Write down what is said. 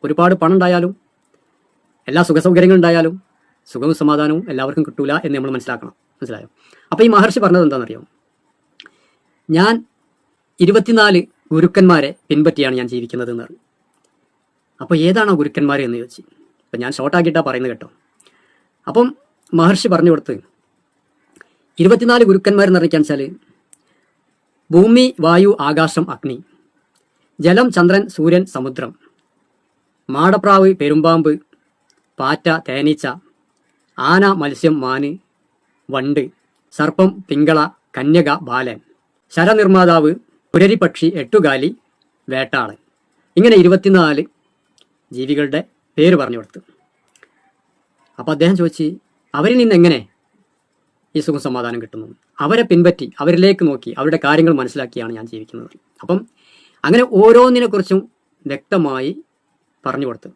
ഒരുപാട് പണം ഉണ്ടായാലും എല്ലാ സുഖസൗകര്യങ്ങളും ഉണ്ടായാലും സുഖവും സമാധാനവും എല്ലാവർക്കും കിട്ടൂല എന്ന് നമ്മൾ മനസ്സിലായോ? അപ്പോൾ ഈ മഹർഷി പറഞ്ഞത് എന്താണെന്നറിയോ? ഞാൻ 24 ഗുരുക്കന്മാരെ പിൻപറ്റിയാണ് ഞാൻ ജീവിക്കുന്നത് എന്ന് പറഞ്ഞു. അപ്പോൾ ഏതാണോ ഗുരുക്കന്മാർ എന്ന് ചോദിച്ചു. അപ്പം ഞാൻ ഷോർട്ടാക്കിയിട്ടാണ് പറയുന്നത് കേട്ടോ. അപ്പം മഹർഷി പറഞ്ഞു കൊടുത്ത് 24 ഗുരുക്കന്മാരെന്ന് പറഞ്ഞാൽ വെച്ചാൽ ഭൂമി, വായു, ആകാശം, അഗ്നി, ജലം, ചന്ദ്രൻ, സൂര്യൻ, സമുദ്രം, മാടപ്രാവ്, പെരുമ്പാമ്പ്, പാറ്റ, തേനീച്ച, ആന, മത്സ്യം, മാന്, വണ്ട്, സർപ്പം, പിങ്കള, കന്യക, ബാലൻ, ശരനിർമ്മാതാവ്, പുരരിപക്ഷി, എട്ടുകാലി, വേട്ടാളൻ. ഇങ്ങനെ 24 ജീവികളുടെ പേര് പറഞ്ഞു കൊടുത്തു. അപ്പോൾ അദ്ദേഹം ചോദിച്ച് അവരിൽ നിന്ന് എങ്ങനെ ഈ സുഖം സമാധാനം കിട്ടുന്നു? അവരെ പിൻപറ്റി അവരിലേക്ക് നോക്കി അവരുടെ കാര്യങ്ങൾ മനസ്സിലാക്കിയാണ് ഞാൻ ജീവിക്കുന്നത്. അപ്പം അങ്ങനെ ഓരോന്നിനെക്കുറിച്ചും വ്യക്തമായി പറഞ്ഞു കൊടുത്തു.